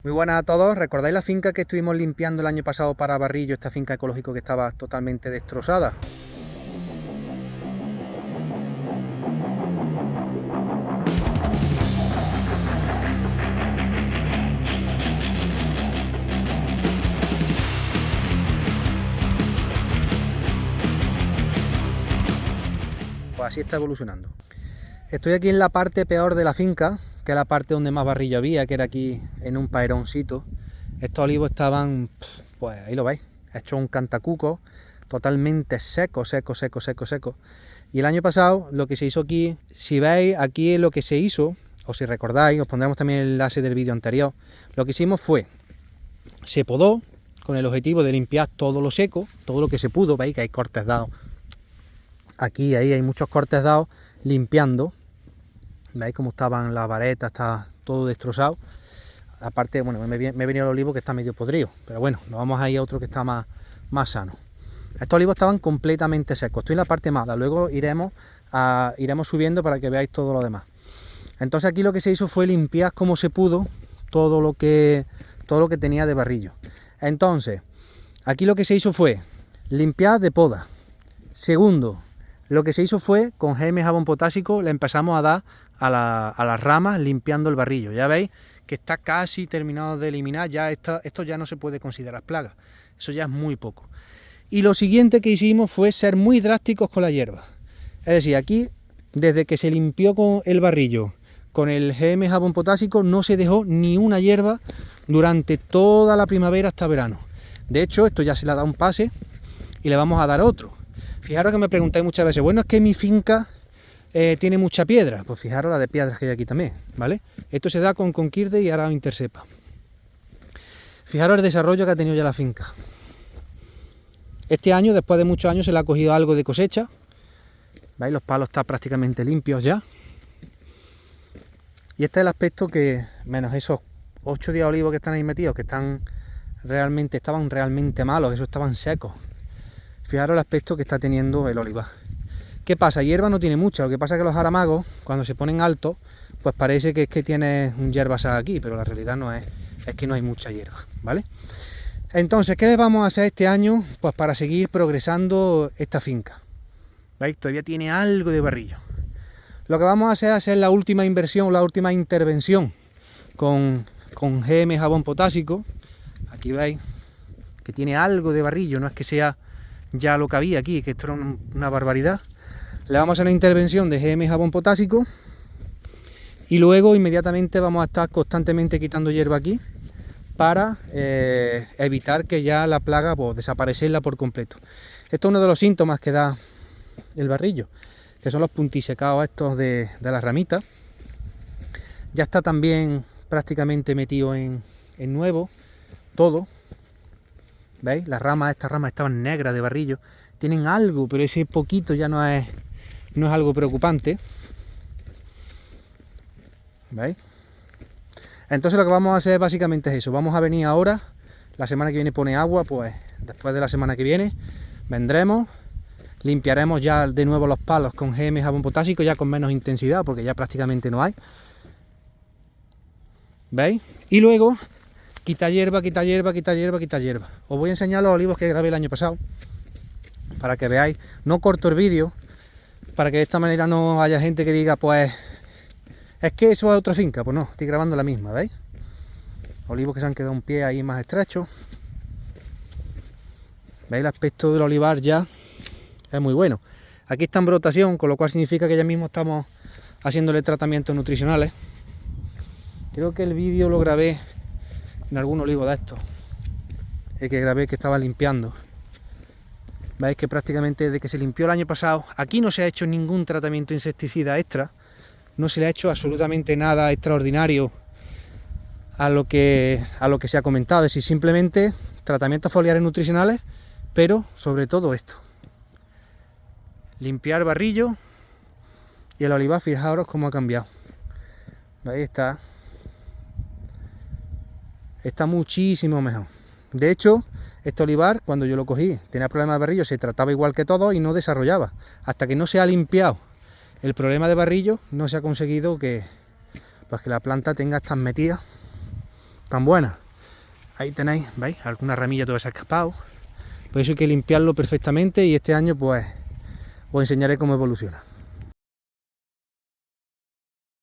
Muy buenas a todos. ¿Recordáis la finca que estuvimos limpiando el año pasado para barrillo? Esta finca ecológica que estaba totalmente destrozada. Pues así está evolucionando. Estoy aquí en la parte peor de la finca, que es la parte donde más barrillo había, que era aquí en un paeroncito. Estos olivos estaban, pues ahí lo veis, hechos un cantacuco, totalmente seco. Y el año pasado lo que se hizo aquí, si veis aquí lo que se hizo, o si recordáis, os pondremos también el enlace del vídeo anterior, lo que hicimos fue, se podó con el objetivo de limpiar todo lo seco, todo lo que se pudo. Veis que hay cortes dados, aquí, ahí hay muchos cortes dados, limpiando. Veis cómo estaban las varetas, está todo destrozado. Aparte, bueno, me he venido al olivo que está medio podrido, pero bueno, nos vamos a ir a otro que está más sano. Estos olivos estaban completamente secos. Estoy en la parte mala, luego iremos subiendo para que veáis todo lo demás. Entonces aquí lo que se hizo fue limpiar como se pudo todo lo que tenía de barrillo. Entonces, aquí lo que se hizo fue limpiar de poda. Segundo, lo que se hizo fue, con GM jabón potásico, le empezamos a dar a las ramas limpiando el barrillo. Ya veis que está casi terminado de eliminar, ya esto ya no se puede considerar plaga. Eso ya es muy poco. Y lo siguiente que hicimos fue ser muy drásticos con la hierba. Es decir, aquí, desde que se limpió con el barrillo, con el GM jabón potásico, no se dejó ni una hierba durante toda la primavera hasta verano. De hecho, esto ya se le ha dado un pase y le vamos a dar otro. Fijaros que me preguntáis muchas veces, bueno, es que mi finca tiene mucha piedra. Pues fijaros la de piedras que hay aquí también, ¿vale? Esto se da con Conquirde y ahora Intercepa. Fijaros el desarrollo que ha tenido ya la finca. Este año, después de muchos años, se le ha cogido algo de cosecha. ¿Veis? Los palos están prácticamente limpios ya. Y este es el aspecto que, menos esos 8 días de olivo que están ahí metidos, que estaban realmente malos, esos estaban secos. Fijaros el aspecto que está teniendo el olivar. ¿Qué pasa? Hierba no tiene mucha, lo que pasa es que los jaramagos, cuando se ponen altos, pues parece que es que tiene un hierbas aquí, pero la realidad no es que no hay mucha hierba, ¿vale? Entonces, ¿qué vamos a hacer este año? Pues para seguir progresando esta finca. ¿Veis? Todavía tiene algo de barrillo. Lo que vamos a hacer es hacer la última inversión, la última intervención con GM jabón potásico. Aquí veis que tiene algo de barrillo, no es que sea ya lo que había aquí, que esto era una barbaridad. Le vamos a hacer una intervención de GM jabón potásico y luego inmediatamente vamos a estar constantemente quitando hierba aquí para evitar que ya la plaga, pues, desaparecerla por completo. Esto es uno de los síntomas que da el barrillo, que son los puntisecados estos de las ramitas. Ya está también prácticamente metido en nuevo todo. ¿Veis? Estas ramas estaban negras de barrillo. Tienen algo, pero ese poquito ya no es algo preocupante. ¿Veis? Entonces lo que vamos a hacer básicamente es eso. Vamos a venir ahora, la semana que viene pone agua, pues después de la semana que viene vendremos, limpiaremos ya de nuevo los palos con GM jabón potásico, ya con menos intensidad, porque ya prácticamente no hay. ¿Veis? Y luego quita hierba. Os voy a enseñar los olivos que grabé el año pasado, para que veáis. No corto el vídeo, para que de esta manera no haya gente que diga, pues, es que eso es otra finca. Pues no, estoy grabando la misma, ¿veis? Olivos que se han quedado un pie ahí más estrecho. ¿Veis? El aspecto del olivar ya es muy bueno. Aquí está en brotación, con lo cual significa que ya mismo estamos haciéndole tratamientos nutricionales. Creo que el vídeo lo grabé en algún olivo de estos, el que grabé que estaba limpiando. Veis que prácticamente desde que se limpió el año pasado, aquí no se ha hecho ningún tratamiento insecticida extra, no se le ha hecho absolutamente nada extraordinario a lo que se ha comentado, es decir, simplemente tratamientos foliares nutricionales, pero sobre todo esto. Limpiar barrillo y el olivar, fijaros cómo ha cambiado. Ahí está muchísimo mejor. De hecho, este olivar, cuando yo lo cogí, tenía problemas de barrillo, se trataba igual que todo y no desarrollaba. Hasta que no se ha limpiado el problema de barrillo, no se ha conseguido que la planta tenga estas metidas tan buena. Ahí tenéis, ¿veis? Alguna ramilla todavía se ha escapado. Por eso hay que limpiarlo perfectamente y este año pues os enseñaré cómo evoluciona.